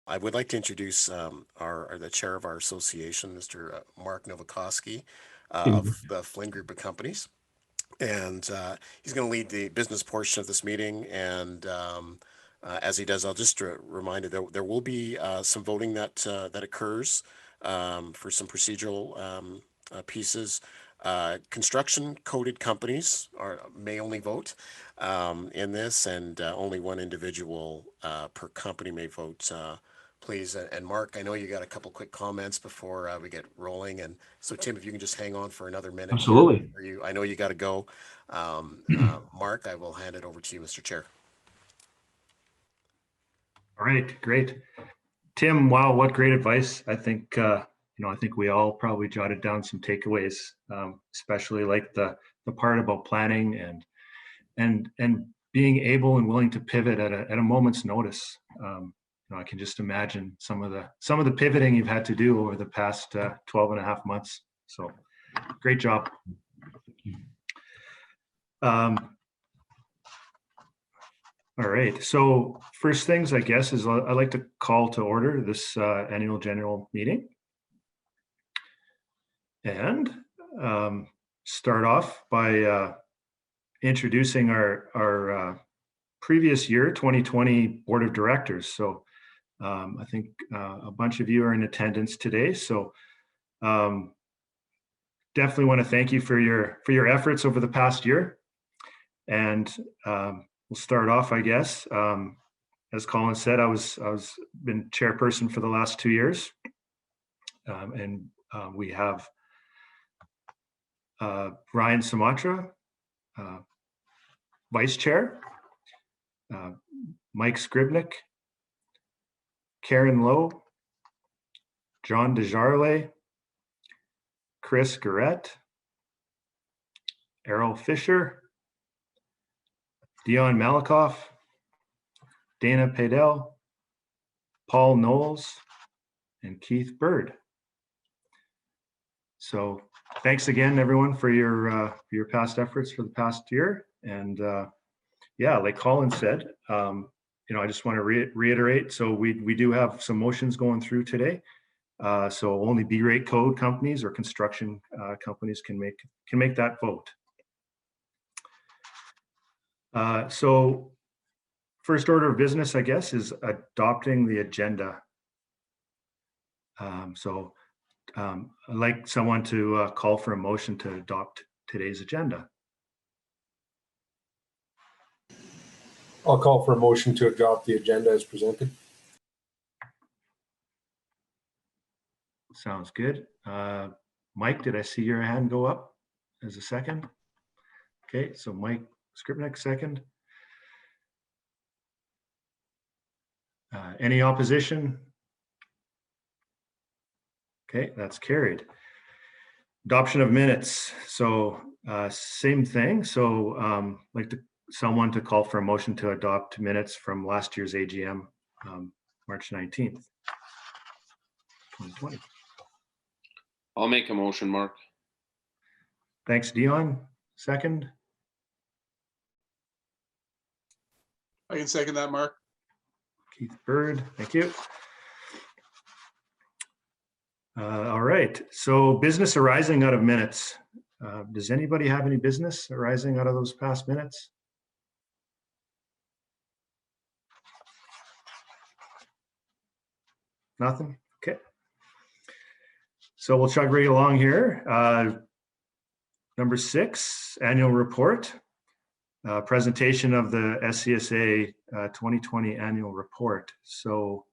I would like to introduce the chair of our association, Mr. Mark Novakoski of the Flynn Group of Companies. And he's going to lead the business portion of this meeting. And as he does, I'll just remind you there will be some voting that occurs for some procedural pieces. Construction coded companies may only vote in this, and only one individual per company may vote. Please. And Mark, I know you got a couple quick comments before we get rolling. And so, Tim, if you can just hang on for another minute. Absolutely. Here, I know you got to go. Mark, I will hand it over to you, Mr. Chair. All right, great. Tim, wow, what great advice. I think, I think we all probably jotted down some takeaways, especially like the part about planning and being able and willing to pivot at a moment's notice. I can just imagine some of the pivoting you've had to do over the past 12 and a half months. So great job. All right, so first things, I guess, is I'd like to call to order this annual general meeting. And start off by introducing our previous year, 2020 Board of Directors. So I think a bunch of you are in attendance today. So definitely want to thank you for your efforts over the past year. And we'll start off, I guess. As Colin said, I was been chairperson for the last 2 years, and we have Ryan Sumatra, vice chair, Mike Scribnick, Karen Lowe, John Desjarlais, Chris Garrett, Errol Fisher, Dion Malikoff, Dana Padel, Paul Knowles, and Keith Bird. So thanks again, everyone, for your past efforts for the past year. And yeah, like Colin said, I just want to reiterate. So we do have some motions going through today. So only B-rate code companies or construction companies can make that vote. So first order of business, I guess, is adopting the agenda. I'd like someone to call for a motion to adopt today's agenda. I'll call for a motion to adopt the agenda as presented. Sounds good. Mike, did I see your hand go up as a second? Okay, so Mike Scribnick, second. Any opposition? Okay, that's carried. Adoption of minutes. So same thing. So like someone to call for a motion to adopt minutes from last year's AGM, March 19th, 2020. I'll make a motion, Mark. Thanks, Dion. Second. I can second that, Mark. Keith Bird, thank you. All right, so business arising out of minutes. Does anybody have any business arising out of those past minutes? Nothing? Okay. So we'll chug right along here. Number 6, annual report. Presentation of the SCSA 2020 annual report. So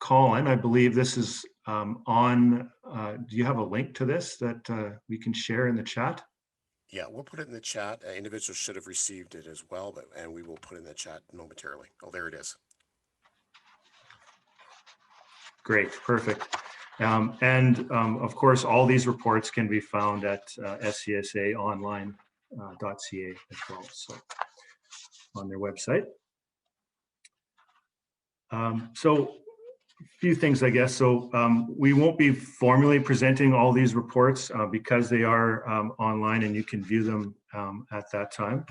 Colin, I believe this is on, do you have a link to this that we can share in the chat? Yeah, we'll put it in the chat. Individuals should have received it as well, and we will put it in the chat momentarily. Oh, there it is. Great, perfect. Of course, all these reports can be found at scsaonline.ca as well, so on their website. So a few things, I guess. So we won't be formally presenting all these reports because they are online and you can view them at that time.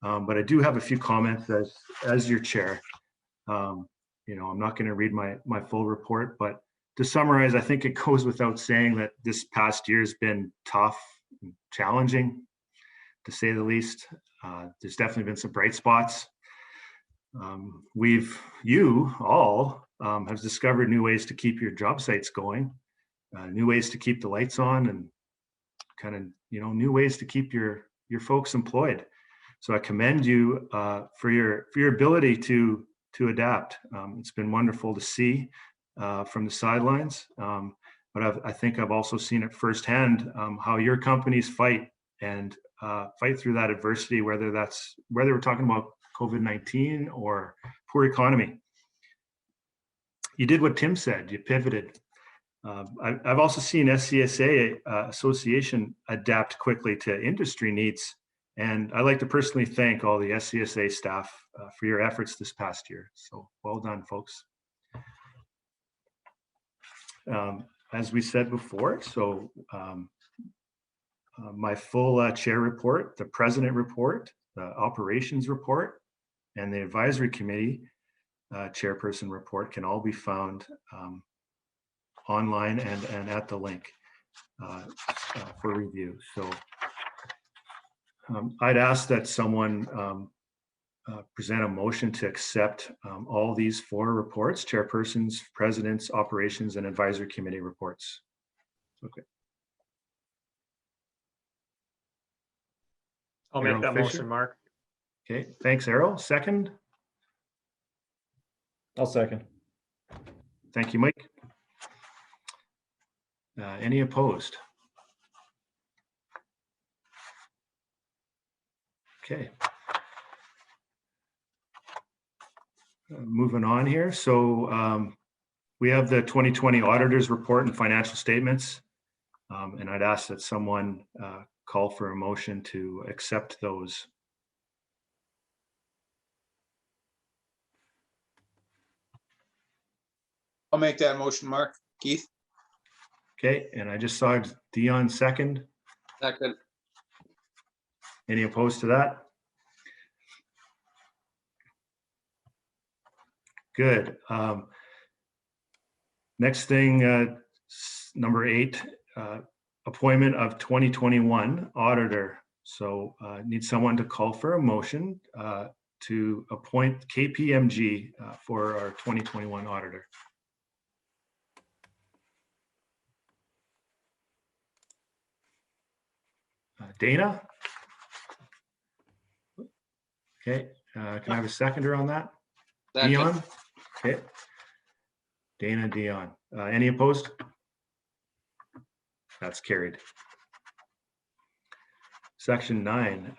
But I do have a few comments as your chair. I'm not going to read my full report, but to summarize, I think it goes without saying that this past year has been tough and challenging, to say the least. There's definitely been some bright spots. You all have discovered new ways to keep your job sites going, new ways to keep the lights on, and kind of, new ways to keep your folks employed. So I commend you for your ability to adapt. It's been wonderful to see from the sidelines, but I think I've also seen it firsthand how your companies fight through that adversity, whether we're talking about COVID-19 or poor economy. You did what Tim said. You pivoted. I've also seen SCSA association adapt quickly to industry needs. And I'd like to personally thank all the SCSA staff for your efforts this past year. So well done, folks. As we said before, so my full chair report, the president report, the operations report, and the advisory committee chairperson report can all be found online and at the link for review. So I'd ask that someone present a motion to accept all these 4 reports: chairpersons, presidents, operations, and advisory committee reports. Okay. I'll Errol make that Fisher. motion, Mark. Okay, thanks, Errol. Second? I'll second. Thank you, Mike. Any opposed? Okay. Moving on here. So we have the 2020 Auditors report and financial statements. And I'd ask that someone call for a motion to accept those. I'll make that motion, Mark. Keith? Okay, and I just saw Dion second. Second. Any opposed to that? Good. Next thing, number 8, appointment of 2021 auditor. So need someone to call for a motion to appoint KPMG for our 2021 auditor. Dana? Okay, can I have a seconder on that? Second. Dion? Okay. Dana, Dion. Any opposed? That's carried. Section 9,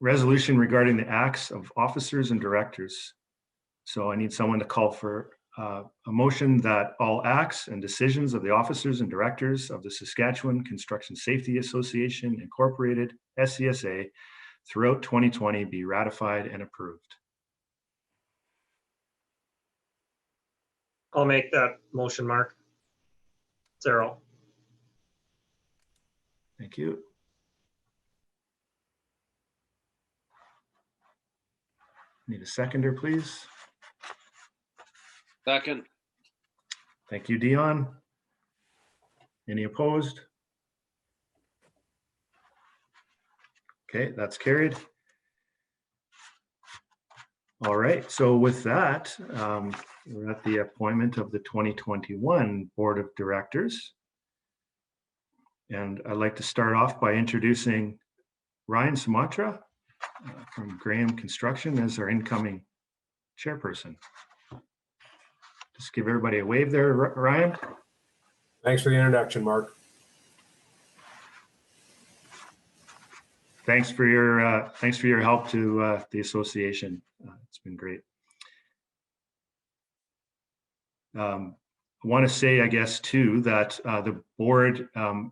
resolution regarding the acts of officers and directors. So I need someone to call for a motion that all acts and decisions of the officers and directors of the Saskatchewan Construction Safety Association Incorporated, SCSA, throughout 2020 be ratified and approved. I'll make that motion, Mark. Errol. Thank you. Need a seconder, please. Second. Thank you, Dion. Any opposed? Okay, that's carried. All right, so with that, we're at the appointment of the 2021 Board of Directors. And I'd like to start off by introducing Ryan Sumatra from Graham Construction as our incoming chairperson. Just give everybody a wave there, Ryan. Thanks for the introduction, Mark. Thanks for your help to the association. It's been great. I want to say, I guess, too, that the board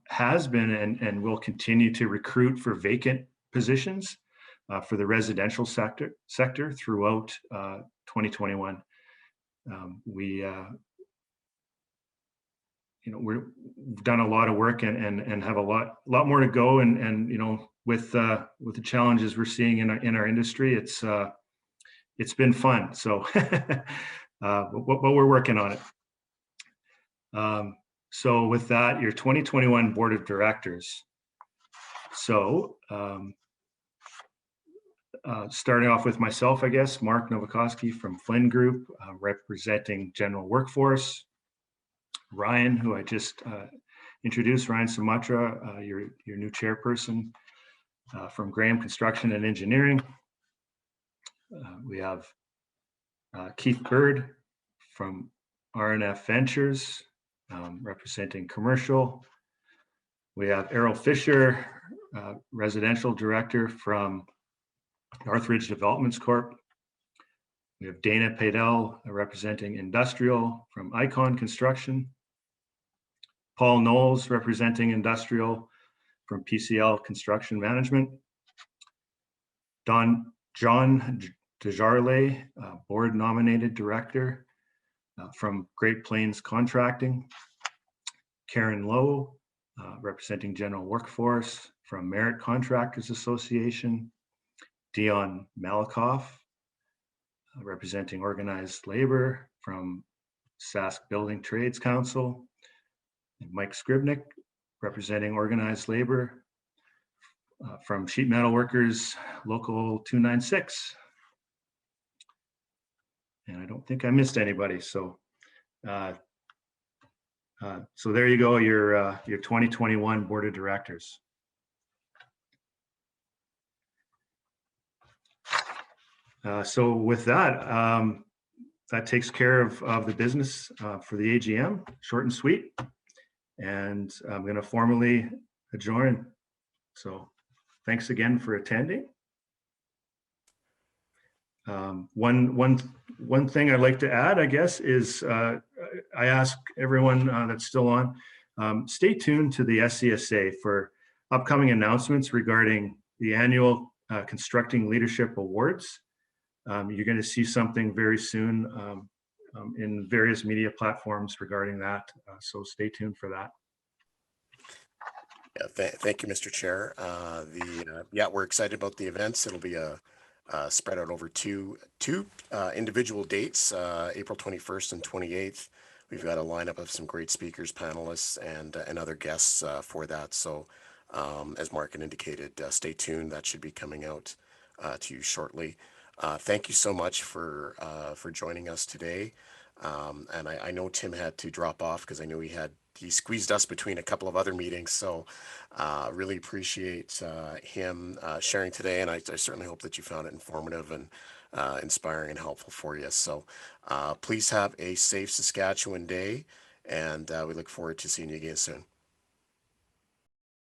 has been and will continue to recruit for vacant positions for the residential sector throughout 2021. We've done a lot of work and have a lot more to go, and with the challenges we're seeing in our industry, it's it's been fun. So, but we're working on it. So with that, your 2021 Board of Directors. So starting off with myself, I guess, Mark Novakoski from Flynn Group, representing General Workforce. Ryan, who I just introduced, Ryan Sumatra, your new chairperson from Graham Construction and Engineering. We have Keith Bird from RNF Ventures, representing commercial. We have Errol Fisher, residential director from Northridge Developments Corp. We have Dana Padel, representing industrial from Icon Construction. Paul Knowles, representing industrial from PCL Construction Management. John Desjarlais, board nominated director from Great Plains Contracting. Karen Lowe, representing General Workforce from Merit Contractors Association. Dion Malikoff, representing Organized Labor from Sask Building Trades Council. And Mike Scribnick, representing Organized Labor from Sheet Metal Workers Local 296. And I don't think I missed anybody. So, so there you go, your 2021 Board of Directors. So with that, that takes care of the business for the AGM, short and sweet. And I'm going to formally adjourn. So thanks again for attending. One thing I'd like to add, I guess, is I ask everyone that's still on, stay tuned to the SCSA for upcoming announcements regarding the annual Constructing Leadership Awards. You're going to see something very soon in various media platforms regarding that. So stay tuned for that. Yeah, thank you, Mr. Chair. Yeah, we're excited about the events. It'll be spread out over two individual dates, April 21st and 28th. We've got a lineup of some great speakers, panelists, and other guests for that. So as Mark had indicated, stay tuned. That should be coming out to you shortly. Thank you so much for joining us today. And I know Tim had to drop off because I know he squeezed us between a couple of other meetings. So really appreciate him sharing today. And I certainly hope that you found it informative and inspiring and helpful for you. So please have a safe Saskatchewan day. And we look forward to seeing you again soon.